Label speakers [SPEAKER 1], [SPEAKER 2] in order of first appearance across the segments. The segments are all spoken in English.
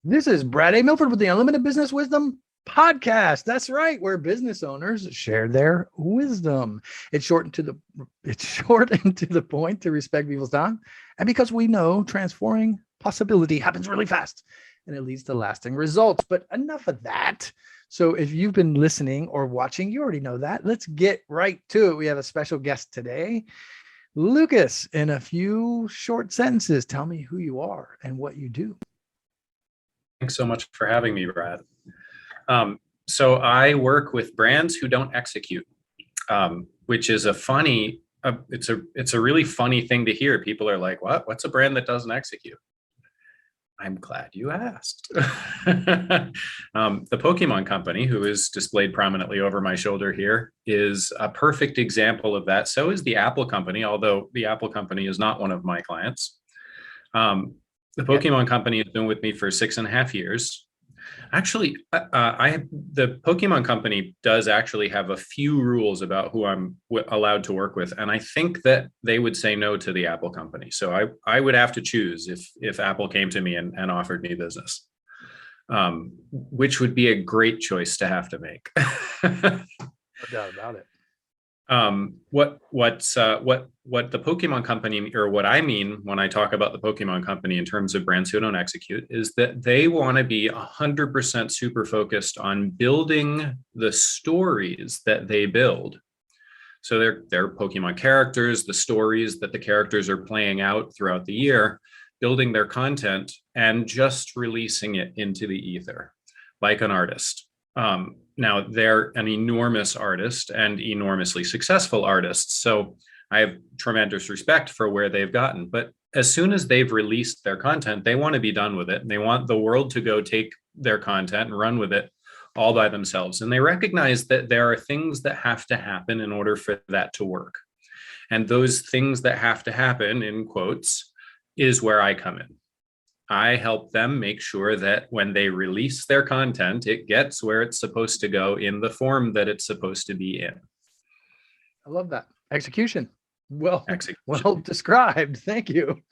[SPEAKER 1] This is Brad A. Milford with the Unlimited Business Wisdom Podcast. That's right, where business owners share their wisdom. It's short and to the point to respect people's time, and because we know transforming possibility happens really fast and it leads to lasting results. But enough of that. So if you've been listening or watching, you already know that. Let's get right to it. We have a special guest today. Lucas, in a few short sentences, tell me who you are and what you do.
[SPEAKER 2] Thanks so much for having me, Brad. So I work with brands who don't execute, which is it's a really funny thing to hear. People are like, what's a brand that doesn't execute? I'm glad you asked. The Pokemon Company, who is displayed prominently over my shoulder here, is a perfect example of that. So is the Apple Company, although the Apple Company is not one of my clients. The Pokemon Company has been with me for 6.5 years. Actually, the Pokemon Company does actually have a few rules about who I'm allowed to work with, and I think that they would say no to the Apple Company. So I would have to choose if Apple came to me and offered me business, which would be a great choice to have to make.
[SPEAKER 1] No doubt about it.
[SPEAKER 2] What the Pokemon Company, or what I mean when I talk about the Pokemon Company in terms of brands who don't execute, is that they want to be 100% super focused on building the stories that they build. So they're Pokemon characters, the stories that the characters are playing out throughout the year, building their content and just releasing it into the ether, like an artist. Now they're an enormous artist and enormously successful artists. So I have tremendous respect for where they've gotten, but as soon as they've released their content, they want to be done with it. And they want the world to go take their content and run with it all by themselves. And they recognize that there are things that have to happen in order for that to work. And those things that have to happen, in quotes, is where I come in. I help them make sure that when they release their content, it gets where it's supposed to go in the form that it's supposed to be in.
[SPEAKER 1] I love that. Execution. Well described. Thank you.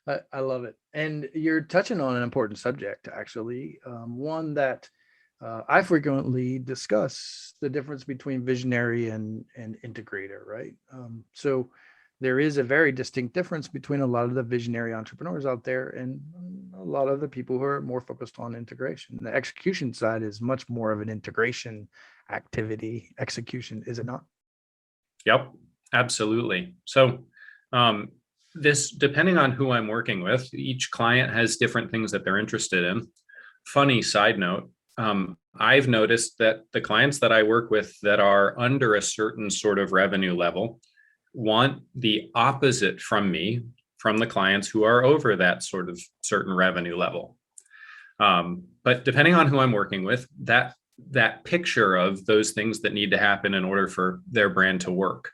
[SPEAKER 1] I love it. And you're touching on an important subject, actually, one that I frequently discuss, the difference between visionary and integrator, right? So there is a very distinct difference between a lot of the visionary entrepreneurs out there and a lot of the people who are more focused on integration. The execution side is much more of an integration activity. Execution, is it not?
[SPEAKER 2] Yep, absolutely. So this, depending on who I'm working with, each client has different things that they're interested in. Funny side note, I've noticed that the clients that I work with that are under a certain sort of revenue level want the opposite from me, from the clients who are over that sort of certain revenue level. But depending on who I'm working with, that picture of those things that need to happen in order for their brand to work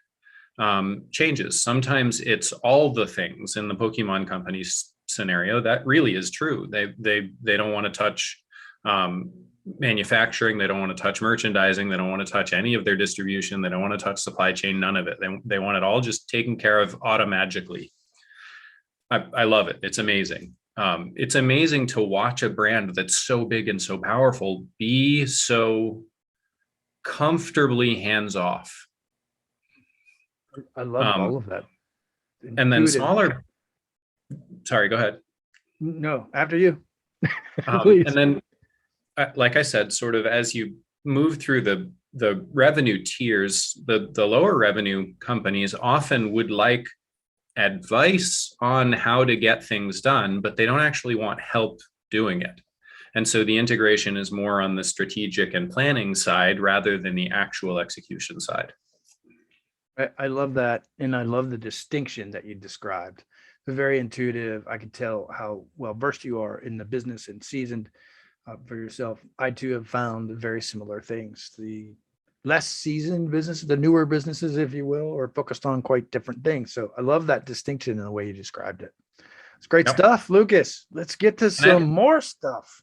[SPEAKER 2] changes. Sometimes it's all the things. In the Pokemon Company's scenario, that really is true. They don't want to touch manufacturing, they don't want to touch merchandising, they don't want to touch any of their distribution, they don't want to touch supply chain, none of it. They want it all just taken care of automatically. I love it. It's amazing. It's amazing to watch a brand that's so big and so powerful be so comfortably hands off.
[SPEAKER 1] I love all of that.
[SPEAKER 2] And then smaller. Sorry, go ahead.
[SPEAKER 1] No, after you.
[SPEAKER 2] And then, like I said, sort of as you move through the revenue tiers, the lower revenue companies often would like advice on how to get things done, but they don't actually want help doing it. And so the integration is more on the strategic and planning side rather than the actual execution side.
[SPEAKER 1] I love that. And I love the distinction that you described. Very intuitive. I can tell how well versed you are in the business and seasoned for yourself. I too have found very similar things. The less seasoned businesses, the newer businesses, if you will, are focused on quite different things. So I love that distinction in the way you described it. It's great stuff, Lucas. Let's get to some more stuff.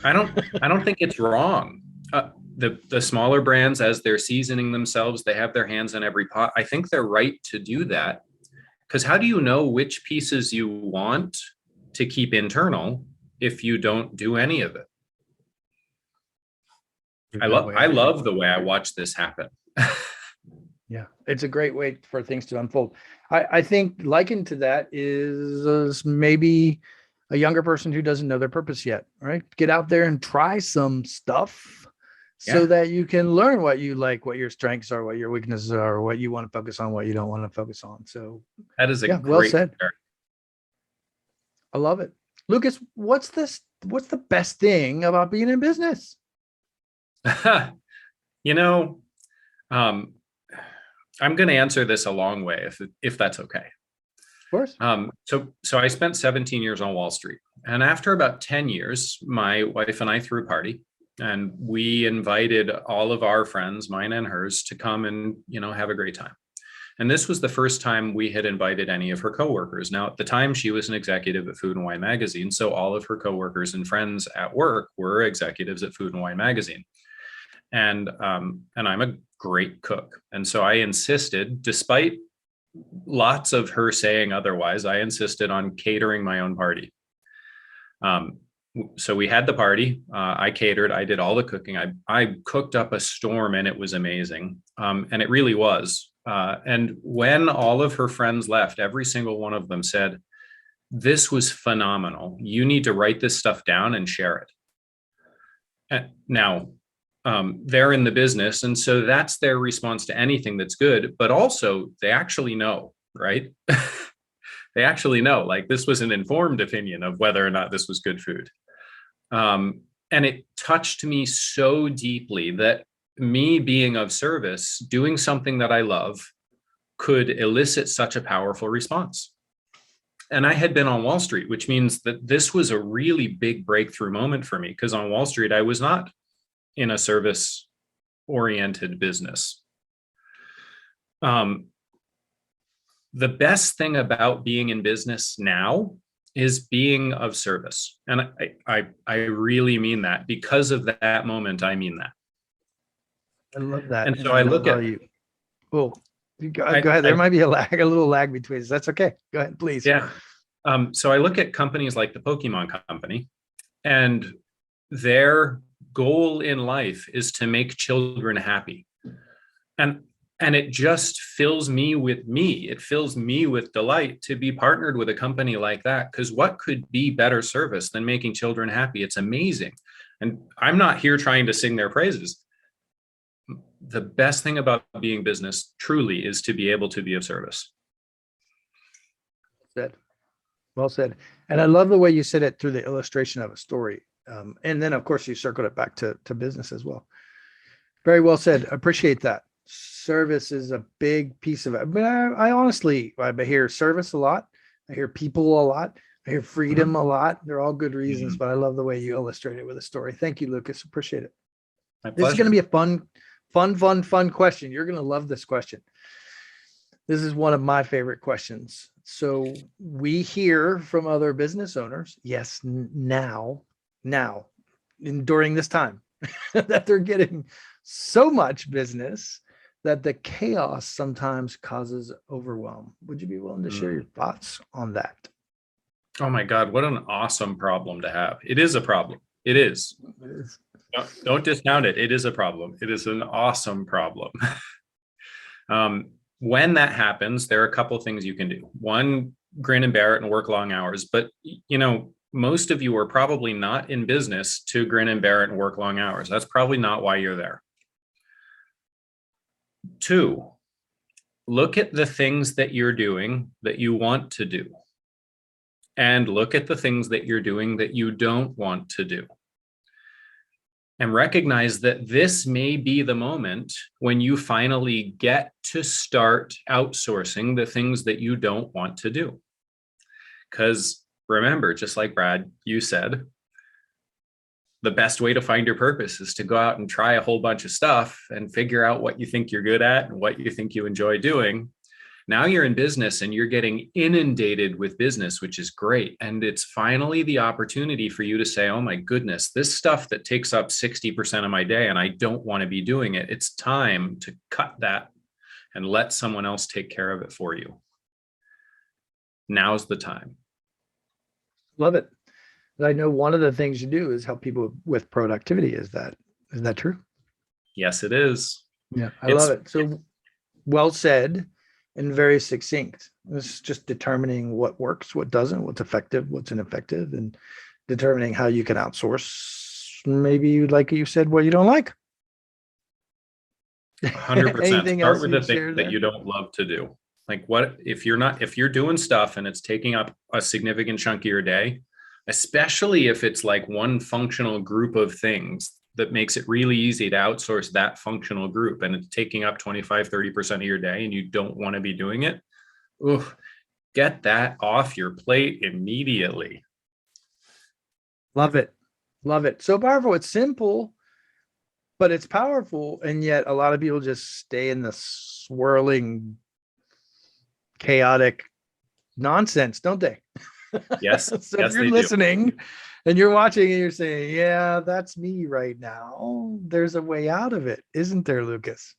[SPEAKER 2] I don't think it's wrong. The smaller brands, as they're seasoning themselves, they have their hands in every pot. I think they're right to do that, because how do you know which pieces you want to keep internal, and which pieces you want to if you don't do any of it.
[SPEAKER 1] There's
[SPEAKER 2] I
[SPEAKER 1] no way.
[SPEAKER 2] love the way I watch this happen.
[SPEAKER 1] Yeah, it's a great way for things to unfold. I think likened to that is maybe a younger person who doesn't know their purpose yet, right? Get out there and try some stuff so
[SPEAKER 2] Yeah.
[SPEAKER 1] that you can learn what you like, what your strengths are, what your weaknesses are, what you want to focus on, what you don't want to focus on. So
[SPEAKER 2] That is a
[SPEAKER 1] well
[SPEAKER 2] great
[SPEAKER 1] said. I love it. Lucas, what's the best thing about being in business?
[SPEAKER 2] You know, I'm going to answer this a long way, if that's okay.
[SPEAKER 1] Of course.
[SPEAKER 2] So I spent 17 years on Wall Street, and after about 10 years, my wife and I threw a party, and we invited all of our friends, mine and hers, to come and, have a great time. And this was the first time we had invited any of her coworkers. Now, at the time, she was an executive at Food and Wine Magazine, so all of her coworkers and friends at work were executives at Food and Wine Magazine. And I'm a great cook. And so I insisted, despite lots of her saying otherwise, I insisted on catering my own party. So we had the party. I catered. I did all the cooking. I cooked up a storm, and it was amazing. And it really was. And when all of her friends left, every single one of them said, "This was phenomenal. You need to write this stuff down and share it." And now, they're in the business, and so that's their response to anything that's good. But also, they actually know, right? They actually know, like, this was an informed opinion of whether or not this was good food. And it touched me so deeply that me being of service, doing something that I love, could elicit such a powerful response. And I had been on Wall Street, which means that this was a really big breakthrough moment for me, because on Wall Street, I was not in a service-oriented business. The best thing about being in business now is being of service. And I really mean that. Because of that moment, I mean that.
[SPEAKER 1] I love that.
[SPEAKER 2] And so I look at
[SPEAKER 1] you. Oh, go ahead. There might be a little lag between us. That's okay. Go ahead, please.
[SPEAKER 2] Yeah. So I look at companies like the Pokemon Company, and their goal in life is to make children happy. And it just fills me with delight to be partnered with a company like that, because what could be better service than making children happy? It's amazing. And I'm not here trying to sing their praises. The best thing about being business truly is to be able to be of service.
[SPEAKER 1] Well said. And I love the way you said it through the illustration of a story. And then, of course, you circled it back to business as well. Very well said. Appreciate that. Service is a big piece of it. But I honestly hear service a lot. I hear people a lot. I hear freedom a lot. They're all good reasons, but I love the way you illustrate it with a story. Thank you, Lucas. Appreciate it. This is going to be a fun question. You're going to love this question. This is one of my favorite questions. So we hear from other business owners, yes, now, during this time, that they're getting so much business that the chaos sometimes causes overwhelm. Would you be willing to share your thoughts on that?
[SPEAKER 2] Oh my God, what an awesome problem to have. It is a problem. It is. Don't discount it. It is a problem. It is an awesome problem. When that happens, there are a couple of things you can do. One, grin and bear it and work long hours. But, most of you are probably not in business to grin and bear it and work long hours. That's probably not why you're there. Two, look at the things that you're doing that you want to do, and look at the things that you're doing that you don't want to do. And recognize that this may be the moment when you finally get to start outsourcing the things that you don't want to do. Because remember, just like Brad, you said, the best way to find your purpose is to go out and try a whole bunch of stuff and figure out what you think you're good at and what you think you enjoy doing. Now you're in business and you're getting inundated with business, which is great. And it's finally the opportunity for you to say, oh my goodness, this stuff that takes up 60% of my day and I don't want to be doing it. It's time to cut that and let someone else take care of it for you. Now's the time.
[SPEAKER 1] Love it. I know one of the things you do is help people with productivity. Is that true?
[SPEAKER 2] Yes, it is.
[SPEAKER 1] Yeah, I love it. So well said and very succinct. It's just determining what works, what doesn't, what's effective, what's ineffective, and determining how you can outsource. Maybe, like you said, what you don't like.
[SPEAKER 2] 100%.
[SPEAKER 1] Anything
[SPEAKER 2] Start
[SPEAKER 1] else
[SPEAKER 2] with
[SPEAKER 1] you'd
[SPEAKER 2] the thing
[SPEAKER 1] share
[SPEAKER 2] that
[SPEAKER 1] there?
[SPEAKER 2] you don't love to do. Like, what if you're doing stuff and it's taking up a significant chunk of your day, especially if it's like one functional group of things that makes it really easy to outsource that functional group, and it's taking up 25-30% of your day and you don't want to be doing it. Oof, get that off your plate immediately.
[SPEAKER 1] Love it. Love it. So powerful. It's simple, but it's powerful. And yet a lot of people just stay in the swirling, chaotic nonsense, don't they?
[SPEAKER 2] Yes.
[SPEAKER 1] So
[SPEAKER 2] Yes,
[SPEAKER 1] if you're
[SPEAKER 2] they
[SPEAKER 1] listening and you're watching and you're saying, yeah, that's me right now, there's a way out of it, isn't there, Lucas?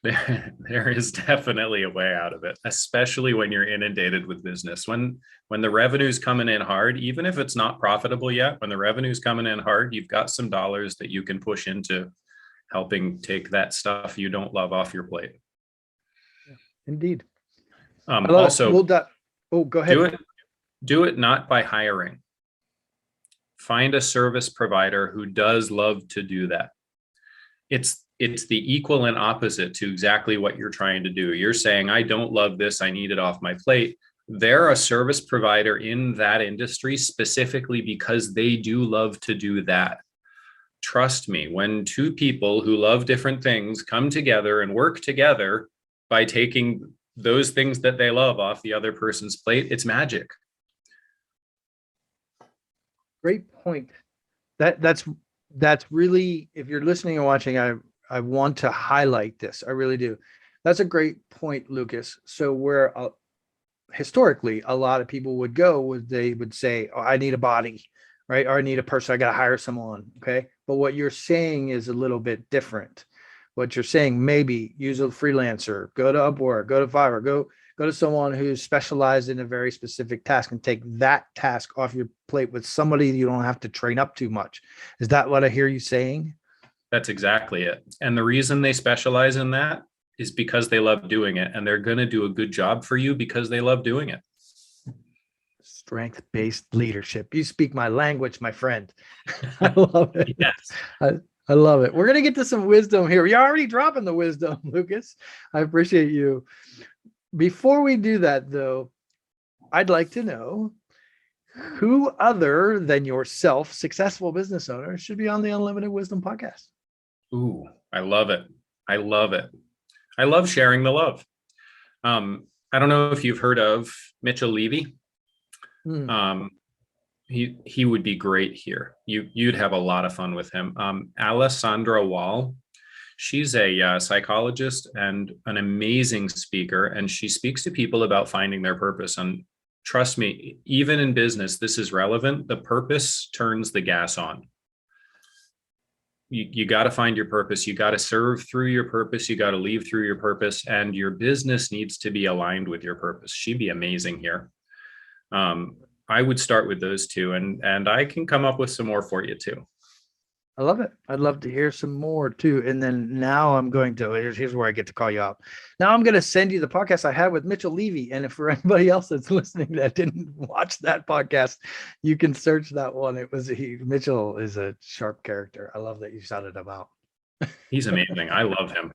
[SPEAKER 2] There is definitely a way out of it, especially when you're inundated with business. When the revenue's coming in hard, even if it's not profitable yet, when the revenue's coming in hard, you've got some dollars that you can push into helping take that stuff you don't love off your plate.
[SPEAKER 1] Indeed.
[SPEAKER 2] Also,
[SPEAKER 1] go ahead.
[SPEAKER 2] Do it not by hiring. Find a service provider who does love to do that. It's the equal and opposite to exactly what you're trying to do. You're saying, I don't love this, I need it off my plate. They're a service provider in that industry specifically because they do love to do that. Trust me, when two people who love different things come together and work together by taking those things that they love off the other person's plate, it's magic.
[SPEAKER 1] Great point. That's really, if you're listening and watching, I want to highlight this. I really do. That's a great point, Lucas. So where historically a lot of people would go, they would say, oh, I need a body, right? Or I need a person, I got to hire someone. Okay. But what you're saying is a little bit different. What you're saying, maybe use a freelancer, go to Upwork, go to Fiverr, go to someone who's specialized in a very specific task and take that task off your plate with somebody you don't have to train up too much. Is that what I hear you saying?
[SPEAKER 2] That's exactly it. And the reason they specialize in that is because they love doing it, and they're going to do a good job for you because they love doing it.
[SPEAKER 1] Strength-based leadership. You speak my language, my friend. I love it.
[SPEAKER 2] Yes.
[SPEAKER 1] I love it. We're going to get to some wisdom here. You're already dropping the wisdom, Lucas. I appreciate you. Before we do that, though, I'd like to know who other than yourself, successful business owner, should be on the Unlimited Wisdom podcast.
[SPEAKER 2] Ooh, I love it. I love it. I love sharing the love. I don't know if you've heard of Mitchell Levy. He would be great here. You'd have a lot of fun with him. Alessandra Wall, she's a psychologist and an amazing speaker, and she speaks to people about finding their purpose. And trust me, even in business, this is relevant. The purpose turns the gas on. You got to find your purpose. You got to serve through your purpose. You got to leave through your purpose, and your business needs to be aligned with your purpose. She'd be amazing here. I would start with those two, and I can come up with some more for you too.
[SPEAKER 1] I love it. I'd love to hear some more too. And then now I'm going to, here's where I get to call you out. Now I'm going to send you the podcast I had with Mitchell Levy. And if for anybody else that's listening that didn't watch that podcast, you can search that one. Mitchell is a sharp character. I love that you shouted him out.
[SPEAKER 2] He's amazing. I love him.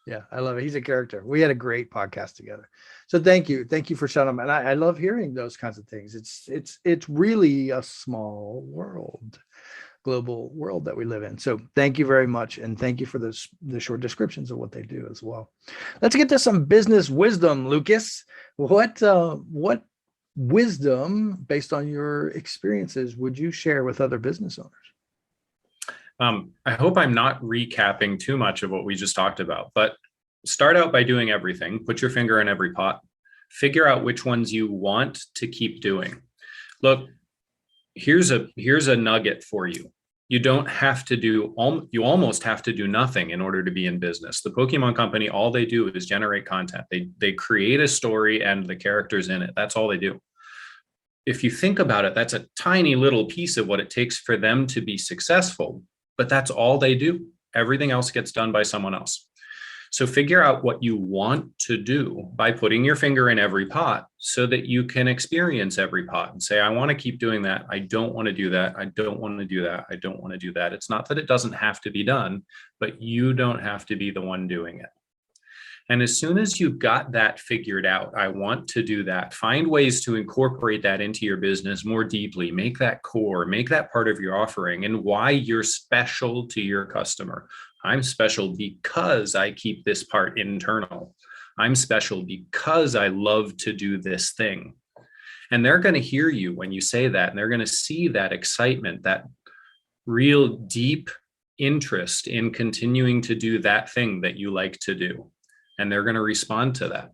[SPEAKER 1] Yeah, I love it. He's a character. We had a great podcast together. So thank you. Thank you for shouting him. And I love hearing those kinds of things. It's really a small world, global world that we live in. So thank you very much. And thank you for the short descriptions of what they do as well. Let's get to some business wisdom, Lucas. What wisdom based on your experiences would you share with other business owners?
[SPEAKER 2] I hope I'm not recapping too much of what we just talked about, but start out by doing everything. Put your finger in every pot. Figure out which ones you want to keep doing. Look, here's a nugget for you. You don't have to do, you almost have to do nothing in order to be in business. The Pokemon Company, all they do is generate content. They create a story and the characters in it. That's all they do. if you think about it, that's a tiny little piece of what it takes for them to be successful, but that's all they do. Everything else gets done by someone else. So figure out what you want to do by putting your finger in every pot so that you can experience every pot and say, I want to keep doing that. I don't want to do that. I don't want to do that. I don't want to do that. It's not that it doesn't have to be done, but you don't have to be the one doing it. And as soon as you've got that figured out, I want to do that, find ways to incorporate that into your business more deeply, make that core, make that part of your offering and why you're special to your customer. I'm special because I keep this part internal. I'm special because I love to do this thing. And they're going to hear you when you say that, and they're going to see that excitement, that real deep interest in continuing to do that thing that you like to do. And they're going to respond to that.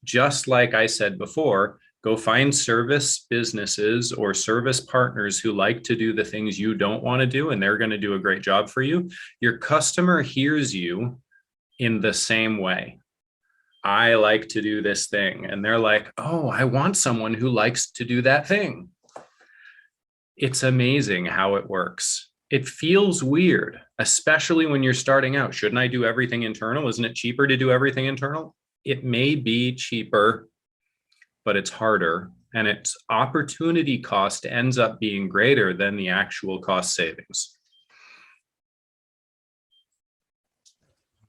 [SPEAKER 2] Just like I said before, go find service businesses or service partners who like to do the things you don't want to do, and they're going to do a great job for you. Your customer hears you in the same way. I like to do this thing. And they're like, oh, I want someone who likes to do that thing. It's amazing how it works. It feels weird, especially when you're starting out. Shouldn't I do everything internal? Isn't it cheaper to do everything internal? It may be cheaper, but it's harder. And its opportunity cost ends up being greater than the actual cost savings.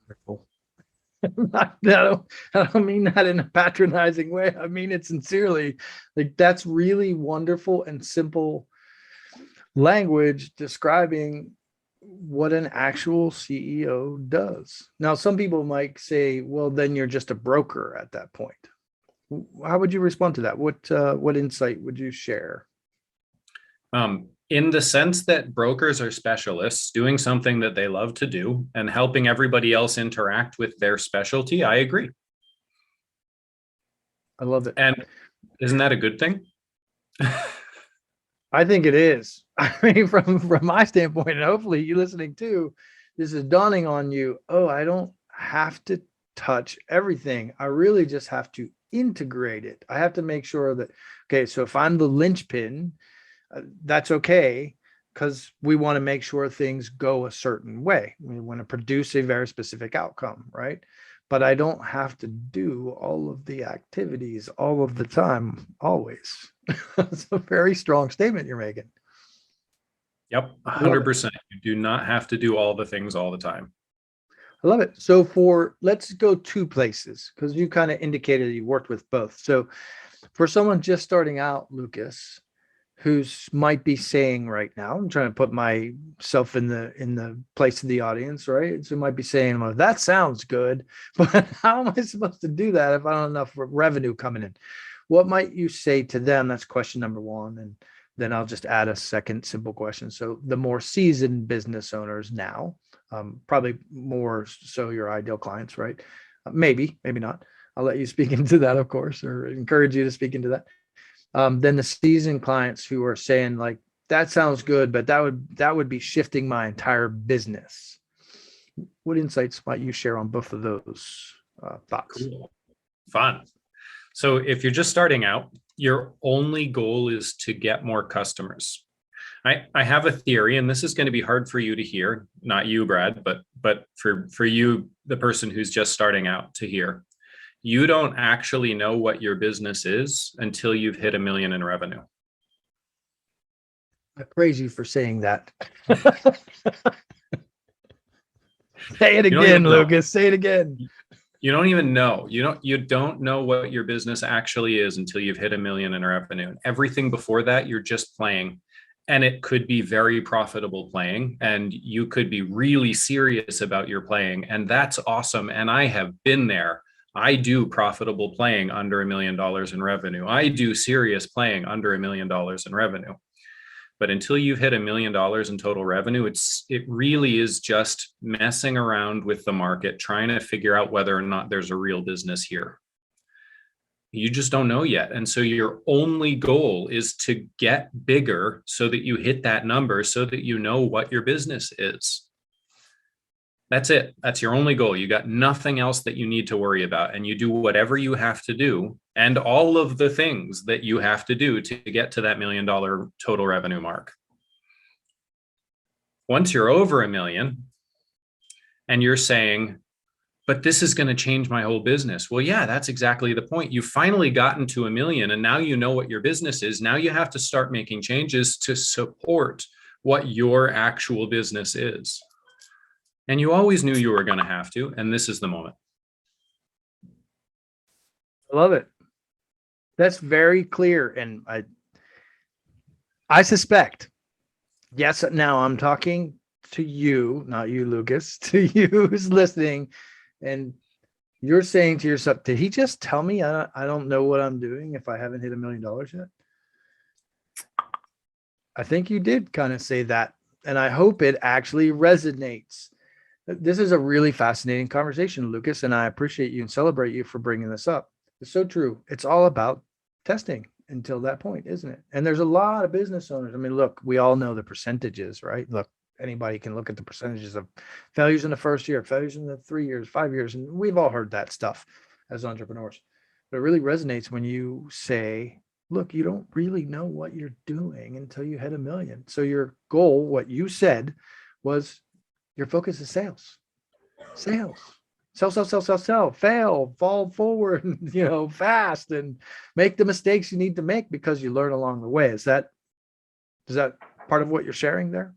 [SPEAKER 1] Wonderful. I don't mean that in a patronizing way. I mean it sincerely. Like, that's really wonderful and simple language describing what an actual CEO does. Now, some people might say, well, then you're just a broker at that point. How would you respond to that? What insight would you share?
[SPEAKER 2] In the sense that brokers are specialists doing something that they love to do and helping everybody else interact with their specialty, I agree.
[SPEAKER 1] I love it.
[SPEAKER 2] And isn't that a good thing?
[SPEAKER 1] I think it is. I mean, from my standpoint, and hopefully you listening too, this is dawning on you. Oh, I don't have to touch everything. I really just have to integrate it. I have to make sure that, okay, so if I'm the linchpin, that's okay, because we want to make sure things go a certain way. We want to produce a very specific outcome, right? But I don't have to do all of the activities all of the time, always. It's a very strong statement you're making.
[SPEAKER 2] Yep, 100%. You do not have to do all the things all the time.
[SPEAKER 1] I love it. So let's go two places, because you kind of indicated you worked with both. So for someone just starting out, Lucas, who's might be saying right now, I'm trying to put myself in the place of the audience, right? So might be saying, well, that sounds good, but how am I supposed to do that if I don't have enough revenue coming in? What might you say to them? That's question number one. And then I'll just add a second simple question. So the more seasoned business owners now, probably more so your ideal clients, right? Maybe not. I'll let you speak into that, of course, or encourage you to speak into that. Then the seasoned clients who are saying, like, that sounds good, but that would be shifting my entire business. What insights might you share on both of those thoughts?
[SPEAKER 2] Cool. Fun. So if you're just starting out, your only goal is to get more customers. I have a theory, and this is going to be hard for you to hear, not you, Brad, but for you, the person who's just starting out, to hear. You don't actually know what your business is until you've hit $1 million in revenue.
[SPEAKER 1] I praise you for saying that. Say it again, Lucas. Say it again.
[SPEAKER 2] You don't even know. You don't know what your business actually is until you've hit $1 million in revenue. Everything before that, you're just playing. And it could be very profitable playing, and you could be really serious about your playing. And that's awesome. And I have been there. I do profitable playing under $1 million in revenue. I do serious playing under $1 million in revenue. But until you've hit $1 million in total revenue, it really is just messing around with the market, trying to figure out whether or not there's a real business here. You just don't know yet. And so your only goal is to get bigger so that you hit that number, so that you know what your business is. That's it. That's your only goal. You got nothing else that you need to worry about. And you do whatever you have to do. and all of the things that you have to do to get to that $1 million total revenue mark. Once you're over $1 million and you're saying, but this is going to change my whole business. Well, yeah, that's exactly the point. You've finally gotten to $1 million and now you know what your business is. Now you have to start making changes to support what your actual business is. And you always knew you were going to have to, and this is the moment.
[SPEAKER 1] I love it. That's very clear. And I suspect, yes, now I'm talking to you, not you, Lucas, to you who's listening. And you're saying to yourself, did he just tell me I don't know what I'm doing if I haven't hit $1 million yet? I think you did kind of say that. And I hope it actually resonates. This is a really fascinating conversation, Lucas, and I appreciate you and celebrate you for bringing this up. It's so true. It's all about testing until that point, isn't it? And there's a lot of business owners. I mean, look, we all know the percentages, right? Look, anybody can look at the percentages of failures in the first year, failures in the 3 years, 5 years, and we've all heard that stuff as entrepreneurs. But it really resonates when you say, look, you don't really know what you're doing until you hit $1 million. So your goal, what you said, was your focus is sales. Sell, fail, fall forward, fast, and make the mistakes you need to make because you learn along the way. Is that part of what you're sharing there?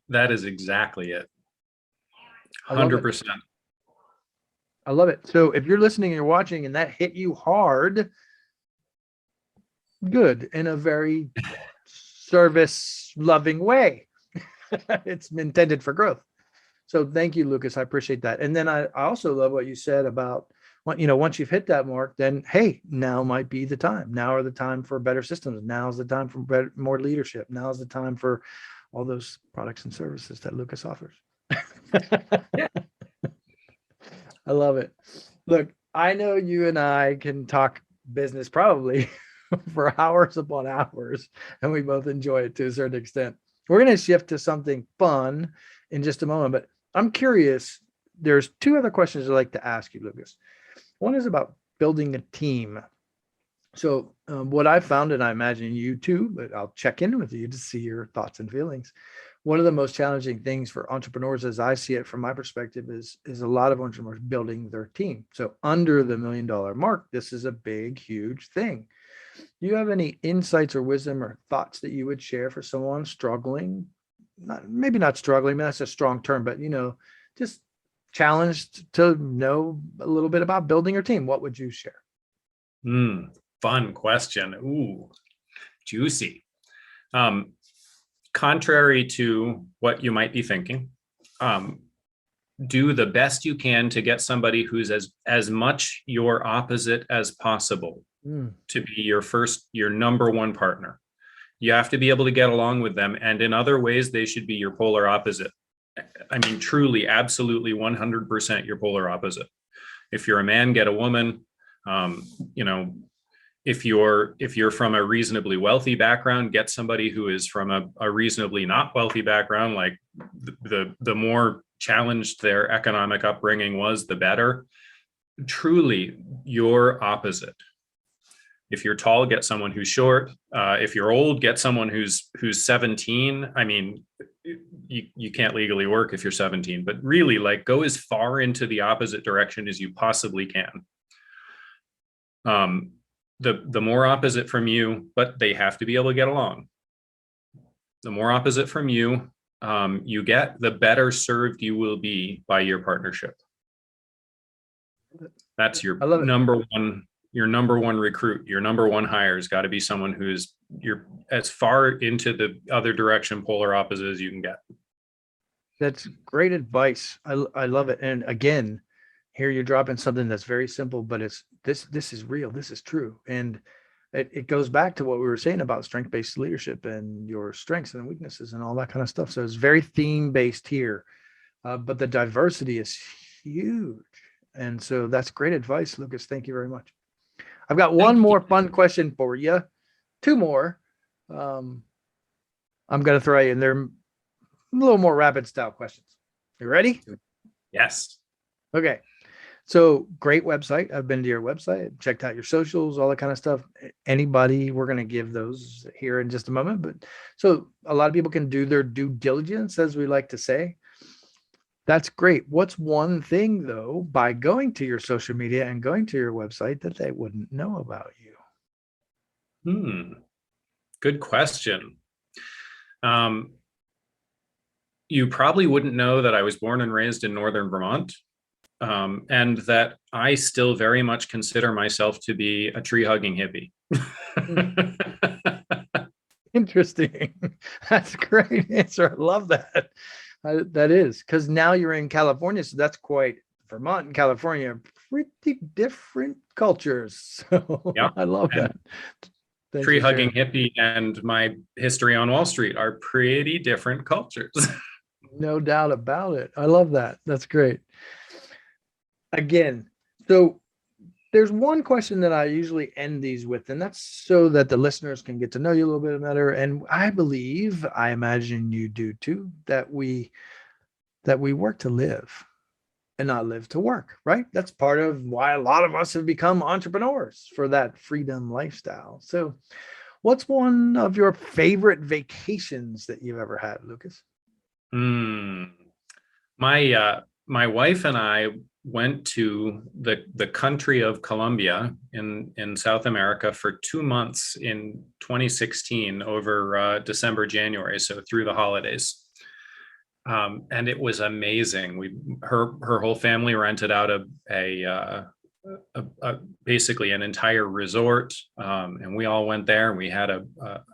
[SPEAKER 2] That is exactly it. 100%.
[SPEAKER 1] I love it. So if you're listening and you're watching and that hit you hard, good, in a very service loving way. It's intended for growth. So thank you, Lucas. I appreciate that. And then I also love what you said about, once you've hit that mark, then, hey, now might be the time. Now are the time for better systems. Now's the time for more leadership. Now's the time for all those products and services that Lucas offers.
[SPEAKER 2] Yeah.
[SPEAKER 1] I love it. Look, I know you and I can talk business probably for hours upon hours, and we both enjoy it to a certain extent. We're going to shift to something fun in just a moment, but I'm curious. There's two other questions I'd like to ask you, Lucas. One is about building a team. So what I found, and I imagine you too, but I'll check in with you to see your thoughts and feelings. One of the most challenging things for entrepreneurs, as I see it from my perspective, is a lot of entrepreneurs building their team. So under the $1 million mark, this is a big, huge thing. Do you have any insights or wisdom or thoughts that you would share for someone struggling? Maybe not struggling, that's a strong term, but just challenged to know a little bit about building your team. What would you share?
[SPEAKER 2] Fun question. Ooh, juicy. Contrary to what you might be thinking, do the best you can to get somebody who's as much your opposite as possible to be your number one partner. You have to be able to get along with them. And in other ways, they should be your polar opposite. I mean, truly, absolutely 100% your polar opposite. If you're a man, get a woman. If you're from a reasonably wealthy background, get somebody who is from a reasonably not wealthy background. Like the more challenged their economic upbringing was, the better. Truly your opposite. If you're tall, get someone who's short. If you're old, get someone who's 17. I mean, you can't legally work if you're 17, but really, like, go as far into the opposite direction as you possibly can. The more opposite from you, but they have to be able to get along. The more opposite from you you get, the better served you will be by your partnership. That's your number one recruit. Your number one hire has got to be someone who's you're as far into the other direction, polar opposite, as you can get. That's
[SPEAKER 1] great advice. I love it. And again, here you're dropping something that's very simple, but it's this is real. This is true. And it goes back to what we were saying about strength-based leadership and your strengths and weaknesses and all that kind of stuff. So it's very theme-based here, but the diversity is huge. And so that's great advice, Lucas. Thank you very much. I've got one more fun question for you. Two more. I'm going to throw you in there. A little more rapid style questions. You ready?
[SPEAKER 2] Yes.
[SPEAKER 1] Okay. So great website. I've been to your website, checked out your socials, all that kind of stuff. Anybody, we're going to give those here in just a moment. But so a lot of people can do their due diligence, as we like to say. That's great. What's one thing, though, by going to your social media and going to your website that they wouldn't know about you?
[SPEAKER 2] Good question. You probably wouldn't know that I was born and raised in northern Vermont, and that I still very much consider myself to be a tree-hugging hippie.
[SPEAKER 1] Interesting. That's a great answer. I love that. That is, because now you're in California, so that's quite Vermont and California are pretty different cultures. So yeah, I love that.
[SPEAKER 2] Tree hugging hippie and my history on Wall Street are pretty different cultures.
[SPEAKER 1] No doubt about it. I love that. That's great. Again, so there's one question that I usually end these with, and that's so that the listeners can get to know you a little bit better. And I believe, I imagine you do too, that we work to live and not live to work, right? That's part of why a lot of us have become entrepreneurs, for that freedom lifestyle. So what's one of your favorite vacations that you've ever had, Lucas?
[SPEAKER 2] My wife and I went to the country of Colombia in South America for 2 months in 2016 over December, January, so through the holidays. And it was amazing. Her whole family rented out basically an entire resort, and we all went there, and we had a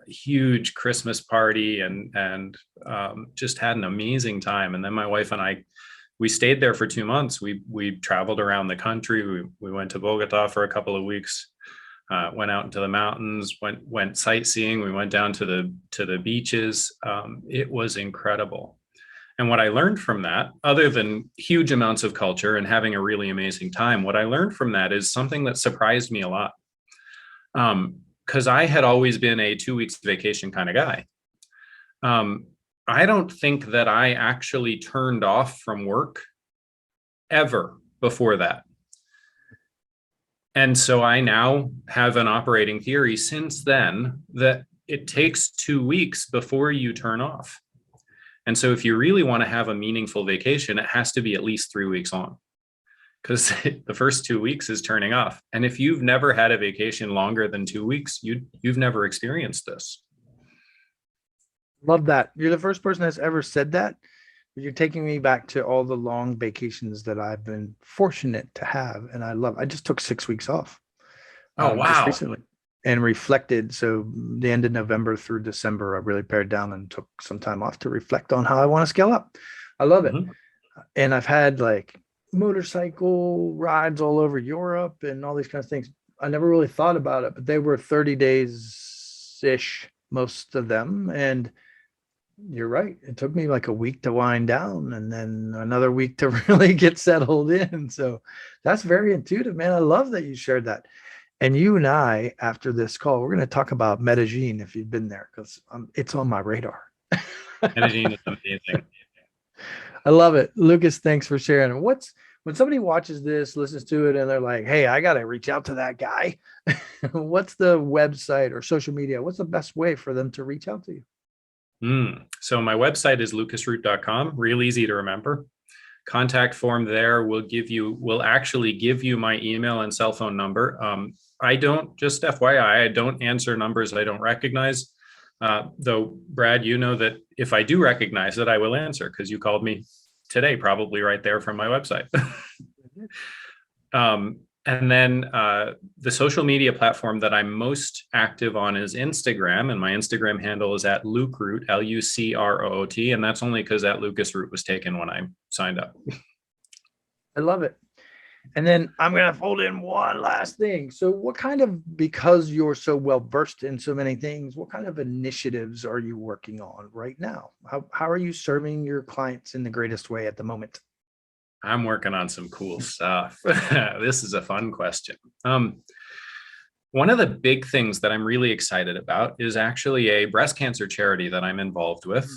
[SPEAKER 2] huge Christmas party and just had an amazing time. And then my wife and I, we stayed there for 2 months. We traveled around the country. We went to Bogota for a couple of weeks, went out into the mountains, went sightseeing. We went down to the beaches. It was incredible. And what I learned from that, other than huge amounts of culture and having a really amazing time, what I learned from that is something that surprised me a lot. Because I had always been a 2 weeks vacation kind of guy. I don't think that I actually turned off from work ever before that. And so I now have an operating theory since then that it takes 2 weeks before you turn off. And so if you really want to have a meaningful vacation, it has to be at least 3 weeks long, because the first 2 weeks is turning off. And if you've never had a vacation longer than 2 weeks, you've never experienced this.
[SPEAKER 1] Love that. You're the first person that's ever said that. You're taking me back to all the long vacations that I've been fortunate to have. And I just took 6 weeks off.
[SPEAKER 2] Oh, wow.
[SPEAKER 1] Just recently, and reflected. So the end of November through December, I really pared down and took some time off to reflect on how I want to scale up. I love it. And I've had like motorcycle rides all over Europe and all these kinds of things. I never really thought about it, but they were 30 days-ish, most of them. And you're right. It took me like a week to wind down and then another week to really get settled in. So that's very intuitive, man. I love that you shared that. And you and I, after this call, we're going to talk about Medellin, if you've been there, because it's on my radar.
[SPEAKER 2] Medellin is amazing.
[SPEAKER 1] I love it. Lucas, thanks for sharing. When somebody watches this, listens to it, and they're like, hey, I got to reach out to that guy. What's the website or social media? What's the best way for them to reach out to you?
[SPEAKER 2] So my website is lucasroot.com, real easy to remember. Contact form there will actually give you my email and cell phone number. I don't, just FYI, I don't answer numbers I don't recognize. Though, Brad, you know that if I do recognize it, I will answer, because you called me today, probably right there from my website. And then the social media platform that I'm most active on is Instagram, and my Instagram handle is at @LucRoot, LuCroot, and that's only because that Lucas Root was taken when I signed up.
[SPEAKER 1] I love it. And then I'm going to fold in one last thing. So because you're so well versed in so many things, what kind of initiatives are you working on right now? How are you serving your clients in the greatest way at the moment?
[SPEAKER 2] I'm working on some cool stuff. This is a fun question. One of the big things that I'm really excited about is actually a breast cancer charity that I'm involved with,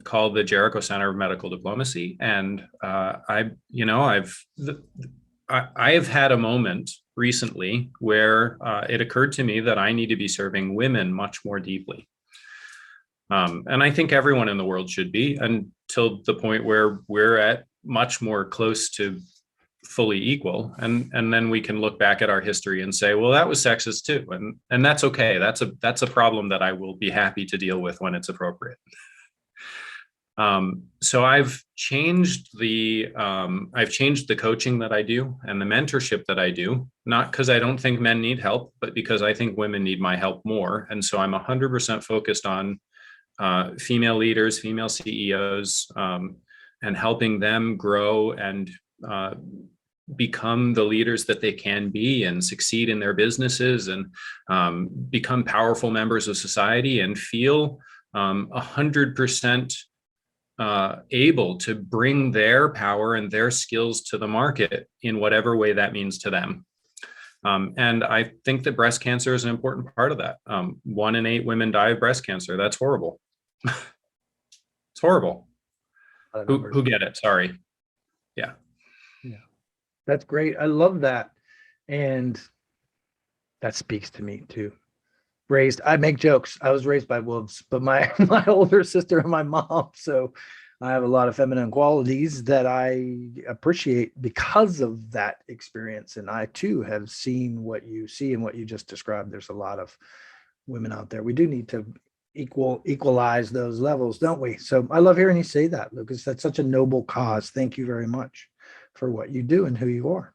[SPEAKER 2] called the Jericho Center of Medical Diplomacy. And I have had a moment recently where it occurred to me that I need to be serving women much more deeply. And I think everyone in the world should be, until the point where we're at much more close to fully equal. And then we can look back at our history and say, well, that was sexist too. And that's okay. That's a problem that I will be happy to deal with when it's appropriate. So I've changed the coaching that I do and the mentorship that I do, not because I don't think men need help, but because I think women need my help more. And so I'm 100% focused on female leaders, female CEOs, and helping them grow and become the leaders that they can be and succeed in their businesses and become powerful members of society and feel 100% able to bring their power and their skills to the market in whatever way that means to them. And I think that breast cancer is an important part of that. 1 in 8 women die of breast cancer. That's horrible. It's horrible. Who get it? Sorry. Yeah.
[SPEAKER 1] That's great. I love that. And that speaks to me too. I make jokes. I was raised by wolves, but my older sister and my mom. So I have a lot of feminine qualities that I appreciate because of that experience. And I too have seen what you see and what you just described. There's a lot of women out there. We do need to equalize those levels, don't we? So I love hearing you say that, Lucas. That's such a noble cause. Thank you very much for what you do and who you are.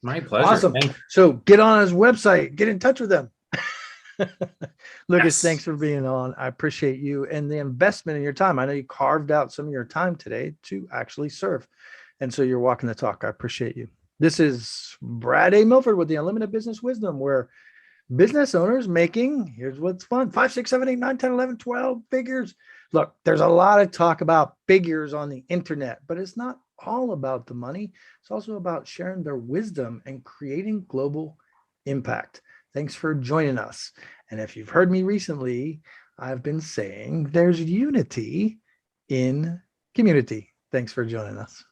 [SPEAKER 2] My pleasure.
[SPEAKER 1] Awesome. So get on his website, get in touch with him. Lucas,
[SPEAKER 2] Yes.
[SPEAKER 1] Thanks for being on. I appreciate you and the investment in your time. I know you carved out some of your time today to actually serve. And so you're walking the talk. I appreciate you. This is Brad A. Milford with the Unlimited Business Wisdom, where business owners making, here's what's fun, 5, 6, 7, 8, 9, 10, 11, 12 figures. Look, there's a lot of talk about figures on the internet, but it's not all about the money. It's also about sharing their wisdom and creating global impact. Thanks for joining us. And if you've heard me recently, I've been saying there's unity in community. Thanks for joining us.